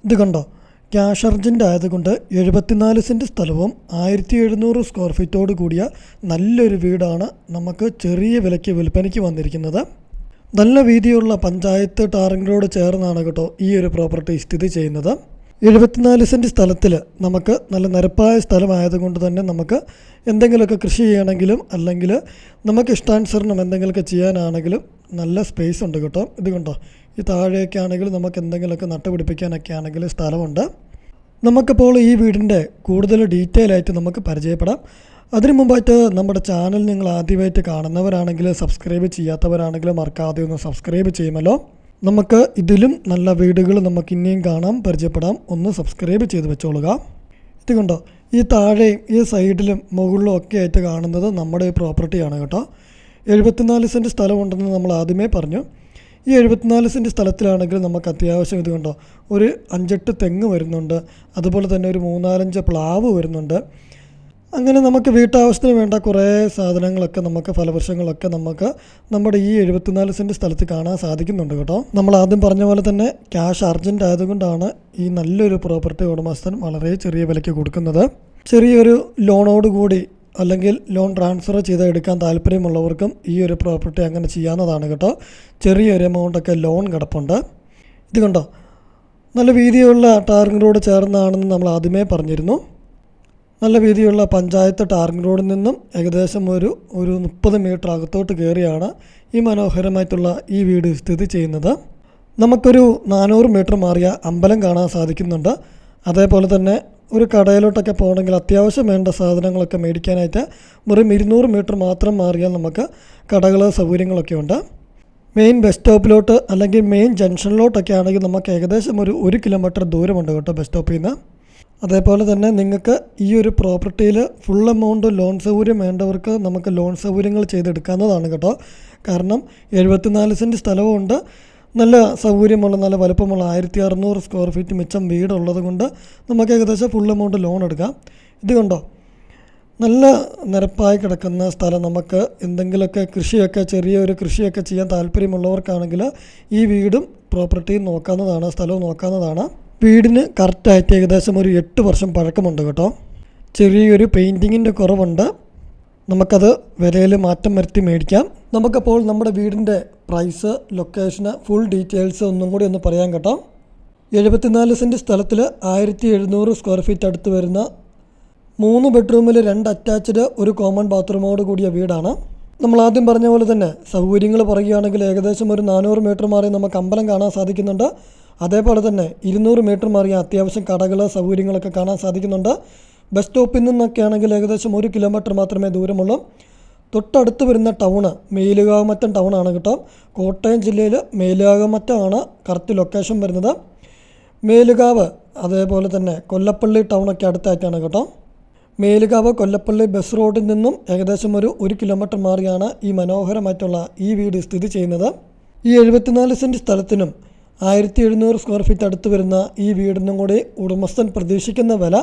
ഇത് കണ്ടോ, cash urgent ആയതുകൊണ്ട് 74 സെൻറ്റ് സ്ഥലവും 1700 സ്ക്വയർ ഫീറ്റോട് കൂടിയ നല്ലൊരു വീടാണ് നമുക്ക് ചെറിയ വിലയ്ക്ക് വിൽപ്പനയ്ക്ക് വന്നിരിക്കുന്നത്. നല്ല വീതിയുള്ള പഞ്ചായത്ത് ടാറിംഗ് റോഡ് ചേർന്നാണ് കേട്ടോ ഈ ഒരു പ്രോപ്പർട്ടി സ്ഥിതി ചെയ്യുന്നത്. 74 സെൻറ്റ് സ്ഥലത്തിൽ നമുക്ക് നല്ല നിരപ്പായ സ്ഥലമായതുകൊണ്ട് തന്നെ നമുക്ക് എന്തെങ്കിലുമൊക്കെ കൃഷി ചെയ്യണമെങ്കിലും അല്ലെങ്കിൽ നമുക്ക് ഇഷ്ടാനുസരണം എന്തെങ്കിലുമൊക്കെ ചെയ്യാനാണെങ്കിലും നല്ല സ്പേസ് ഉണ്ട് കേട്ടോ. ഇത് കണ്ടോ, ഈ താഴെയൊക്കെ ആണെങ്കിൽ നമുക്ക് എന്തെങ്കിലുമൊക്കെ നട്ടുപിടിപ്പിക്കാനൊക്കെ ആണെങ്കിൽ സ്ഥലമുണ്ട്. നമുക്കിപ്പോൾ ഈ വീടിൻ്റെ കൂടുതൽ ഡീറ്റെയിൽ ആയിട്ട് നമുക്ക് പരിചയപ്പെടാം. അതിനു മുമ്പായിട്ട് നമ്മുടെ ചാനൽ നിങ്ങൾ ആദ്യമായിട്ട് കാണുന്നവരാണെങ്കിൽ, സബ്സ്ക്രൈബ് ചെയ്യാത്തവരാണെങ്കിൽ മറക്കാതെ ഒന്ന് സബ്സ്ക്രൈബ് ചെയ്യുമല്ലോ. നമുക്ക് ഇതിലും നല്ല വീടുകൾ നമുക്ക് ഇനിയും കാണാം, പരിചയപ്പെടാം. ഒന്ന് സബ്സ്ക്രൈബ് ചെയ്ത് വെച്ചോളുക. ഇത് കണ്ടോ, ഈ താഴെയും ഈ സൈഡിലും മുകളിലും ഒക്കെ ആയിട്ട് കാണുന്നത് നമ്മുടെ പ്രോപ്പർട്ടിയാണ് കേട്ടോ. 74 സെൻറ്റ് സ്ഥലമുണ്ടെന്ന് നമ്മൾ ആദ്യമേ പറഞ്ഞു. ഈ 74 സെൻറ്റ് സ്ഥലത്തിലാണെങ്കിൽ നമുക്ക് അത്യാവശ്യം ഇത് കണ്ടോ ഒരു 5-8 തെങ്ങ് വരുന്നുണ്ട്, അതുപോലെ തന്നെ ഒരു 3-4 പ്ലാവ് വരുന്നുണ്ട്. അങ്ങനെ നമുക്ക് വീട്ടാവശ്യത്തിന് വേണ്ട കുറേ സാധനങ്ങളൊക്കെ നമുക്ക് ഫലവൃക്ഷങ്ങളൊക്കെ നമുക്ക് നമ്മുടെ ഈ 74 സെൻറ്റ് സ്ഥലത്ത് കാണാൻ സാധിക്കുന്നുണ്ട് കേട്ടോ. നമ്മൾ ആദ്യം പറഞ്ഞ പോലെ തന്നെ ക്യാഷ് അർജൻ്റ് ആയതുകൊണ്ടാണ് ഈ നല്ലൊരു പ്രോപ്പർട്ടി ഉടമസ്ഥൻ വളരെ ചെറിയ വിലയ്ക്ക് കൊടുക്കുന്നത്. ചെറിയൊരു ലോണോടുകൂടി അല്ലെങ്കിൽ ലോൺ ട്രാൻസ്ഫർ ചെയ്ത് എടുക്കാൻ താല്പര്യമുള്ളവർക്കും ഈ ഒരു പ്രോപ്പർട്ടി അങ്ങനെ ചെയ്യാവുന്നതാണ് കേട്ടോ. ചെറിയൊരു എമൗണ്ടൊക്കെ ലോൺ കിടപ്പുണ്ട്. ഇത് കണ്ടോ, നല്ല വീതിയുള്ള ടാറിംഗ് റോഡ് ചേർന്നാണെന്ന് നമ്മൾ ആദ്യമേ പറഞ്ഞിരുന്നു. നല്ല വീതിയുള്ള പഞ്ചായത്ത് ടാറിംഗ് റോഡിൽ നിന്നും ഏകദേശം ഒരു 30 മീറ്റർ അകത്തോട്ട് കയറിയാണ് ഈ മനോഹരമായിട്ടുള്ള ഈ വീട് സ്ഥിതി ചെയ്യുന്നത്. നമുക്കൊരു 400 മീറ്റർ മാറിയ അമ്പലം കാണാൻ സാധിക്കുന്നുണ്ട്. അതേപോലെ തന്നെ ഒരു കടയിലോട്ടൊക്കെ പോകണമെങ്കിൽ അത്യാവശ്യം വേണ്ട സാധനങ്ങളൊക്കെ മേടിക്കാനായിട്ട് വെറും 200 മീറ്റർ മാത്രം മാറിയാൽ നമുക്ക് കടകൾ സൗകര്യങ്ങളൊക്കെ ഉണ്ട്. മെയിൻ ബസ് സ്റ്റോപ്പിലോട്ട് അല്ലെങ്കിൽ മെയിൻ ജംഗ്ഷനിലോട്ടൊക്കെ ആണെങ്കിൽ നമുക്ക് ഏകദേശം ഒരു 1 കിലോമീറ്റർ ദൂരമുണ്ട് കേട്ടോ ബസ് സ്റ്റോപ്പിൽ നിന്ന്. അതേപോലെ തന്നെ നിങ്ങൾക്ക് ഈ ഒരു പ്രോപ്പർട്ടിയിൽ ഫുൾ എമൗണ്ട് ലോൺ സൗകര്യം വേണ്ടവർക്ക് നമുക്ക് ലോൺ സൗകര്യങ്ങൾ ചെയ്തെടുക്കാവുന്നതാണ് കേട്ടോ. കാരണം 74 സെൻറ്റ് സ്ഥലവുമുണ്ട്, നല്ല സൗകര്യമുള്ള നല്ല വലുപ്പമുള്ള 1600 സ്ക്വയർ ഫീറ്റ് മിച്ചം വീടുള്ളത് കൊണ്ട് നമുക്ക് ഏകദേശം ഫുൾ എമൗണ്ട് ലോൺ എടുക്കാം. ഇത് കണ്ടോ, നല്ല നിരപ്പായി കിടക്കുന്ന സ്ഥലം. നമുക്ക് എന്തെങ്കിലുമൊക്കെ കൃഷിയൊക്കെ ചെറിയൊരു കൃഷിയൊക്കെ ചെയ്യാൻ താല്പര്യമുള്ളവർക്കാണെങ്കിൽ ഈ വീടും പ്രോപ്പർട്ടിയും നോക്കാവുന്നതാണ്, സ്ഥലവും നോക്കാവുന്നതാണ്. വീടിന് കറക്റ്റായിട്ട് ഏകദേശം ഒരു 8 വർഷം പഴക്കമുണ്ട് കേട്ടോ. ചെറിയൊരു പെയിൻറ്റിങ്ങിൻ്റെ കുറവുണ്ട്, നമുക്കത് വിലയിൽ മാറ്റം വരുത്തി മേടിക്കാം. നമുക്കപ്പോൾ നമ്മുടെ വീടിൻ്റെ പ്രൈസ്, ലൊക്കേഷന്, ഫുൾ ഡീറ്റെയിൽസ് ഒന്നും കൂടി ഒന്ന് പറയാം കേട്ടോ. 74 സെൻറ്റ് സ്ഥലത്തിൽ 1700 സ്ക്വയർ ഫീറ്റ് അടുത്ത് വരുന്ന 3 ബെഡ്റൂമിൽ 2 അറ്റാച്ച്ഡ് ഒരു കോമൺ ബാത്റൂമോട് കൂടിയ വീടാണ്. നമ്മൾ ആദ്യം പറഞ്ഞ പോലെ തന്നെ സൗകര്യങ്ങൾ പറയുകയാണെങ്കിൽ ഏകദേശം ഒരു 400 മീറ്റർ മാറി നമുക്ക് അമ്പലം കാണാൻ സാധിക്കുന്നുണ്ട്. അതേപോലെ തന്നെ 200 മീറ്റർ മാറിയ അത്യാവശ്യം കടകൾ സൗകര്യങ്ങളൊക്കെ കാണാൻ സാധിക്കുന്നുണ്ട്. ബസ് സ്റ്റോപ്പിൽ നിന്നൊക്കെ ആണെങ്കിൽ ഏകദേശം 1 കിലോമീറ്റർ മാത്രമേ ദൂരമുള്ളൂ. തൊട്ടടുത്ത് വരുന്ന ടൗണ് മേലുകാവമറ്റം ടൗണാണ് കേട്ടോ. കോട്ടയം ജില്ലയിൽ മേലുകാവമറ്റമാണ് കറക്റ്റ് ലൊക്കേഷൻ വരുന്നത്. മേലുകാവ് അതേപോലെ തന്നെ കൊല്ലപ്പള്ളി ടൗണൊക്കെ അടുത്തായിട്ടാണ് കേട്ടോ. മേലുകാവ് കൊല്ലപ്പള്ളി ബസ് റോഡിൽ നിന്നും ഏകദേശം ഒരു 1 കിലോമീറ്റർ മാറിയാണ് ഈ മനോഹരമായിട്ടുള്ള ഈ വീട് സ്ഥിതി ചെയ്യുന്നത്. ഈ 74 സെൻറ്റ് സ്ഥലത്തിനും 1700 സ്ക്വയർ ഫീറ്റ് അടുത്ത് വരുന്ന ഈ വീടിനും കൂടി ഉടമസ്ഥൻ പ്രതീക്ഷിക്കുന്ന വില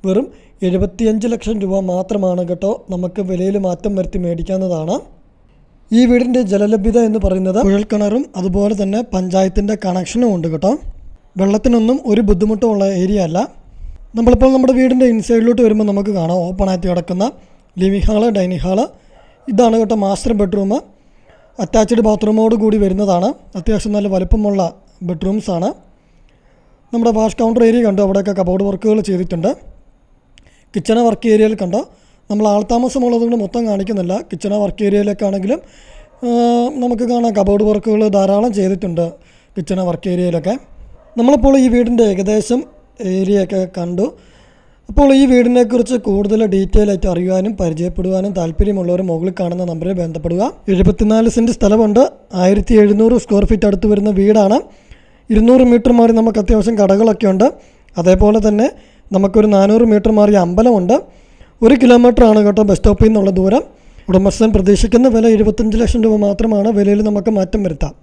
വെറും 75 ലക്ഷം രൂപ മാത്രമാണ് കേട്ടോ. നമുക്ക് വിലയിൽ മാറ്റം വരുത്തി മേടിക്കാവുന്നതാണ്. ഈ വീടിൻ്റെ ജലലഭ്യത എന്ന് പറയുന്നത് കുഴൽക്കിണറും അതുപോലെ തന്നെ പഞ്ചായത്തിൻ്റെ കണക്ഷനും ഉണ്ട് കേട്ടോ. വെള്ളത്തിനൊന്നും ഒരു ബുദ്ധിമുട്ടുമുള്ള ഏരിയ അല്ല. നമ്മളിപ്പോൾ നമ്മുടെ വീടിൻ്റെ ഇൻസൈഡിലോട്ട് വരുമ്പോൾ നമുക്ക് കാണാം ഓപ്പണായിട്ട് കിടക്കുന്ന ലിവിംഗ് ഹാള്, ഡൈനിങ് ഹാള്. ഇതാണ് കേട്ടോ മാസ്റ്റർ ബെഡ്റൂം. അറ്റാച്ച്ഡ് ബാത്റൂമോട് കൂടി വരുന്നതാണ്. അത്യാവശ്യം നല്ല വലുപ്പമുള്ള ബെഡ്റൂംസാണ്. നമ്മുടെ വാഷ് കൗണ്ടർ ഏരിയ കണ്ടോ, അവിടെയൊക്കെ കബോർഡ് വർക്കുകൾ ചെയ്തിട്ടുണ്ട്. കിച്ചണ വർക്ക് ഏരിയയിൽ കണ്ടോ, നമ്മൾ ആൾതാമസമുള്ളതുകൊണ്ട് മൊത്തം കാണിക്കുന്നില്ല. കിച്ചണ വർക്ക് ഏരിയയിലൊക്കെ ആണെങ്കിലും നമുക്ക് കാണാം കബോർഡ് വർക്കുകൾ ധാരാളം ചെയ്തിട്ടുണ്ട് കിച്ചണ വർക്ക് ഏരിയയിലൊക്കെ. നമ്മളിപ്പോൾ ഈ വീടിൻ്റെ ഏകദേശം ഏരിയയൊക്കെ കണ്ടു. അപ്പോൾ ഈ വീടിനെക്കുറിച്ച് കൂടുതൽ ഡീറ്റെയിൽ ആയിട്ട് അറിയുവാനും പരിചയപ്പെടുവാനും താല്പര്യമുള്ളവർ മുകളിൽ കാണുന്ന നമ്പറിൽ ബന്ധപ്പെടുക. 74 സെൻറ്റ് സ്ഥലമുണ്ട്, 1700 സ്ക്വയർ ഫീറ്റ് അടുത്ത് വരുന്ന വീടാണ്. 200 മീറ്റർ മാറി നമുക്ക് അത്യാവശ്യം കടകളൊക്കെ ഉണ്ട്. അതേപോലെ തന്നെ നമുക്കൊരു 400 മീറ്റർ മാറിയ അമ്പലമുണ്ട്. 1 കിലോമീറ്റർ ആണ് കേട്ടോ ബസ് സ്റ്റോപ്പിൽ നിന്നുള്ള ദൂരം. ഉടമസ്ഥൻ പ്രതീക്ഷിക്കുന്ന വില 25 ലക്ഷം രൂപ മാത്രമാണ്. വിലയിൽ നമുക്ക് മാറ്റം വരുത്താം.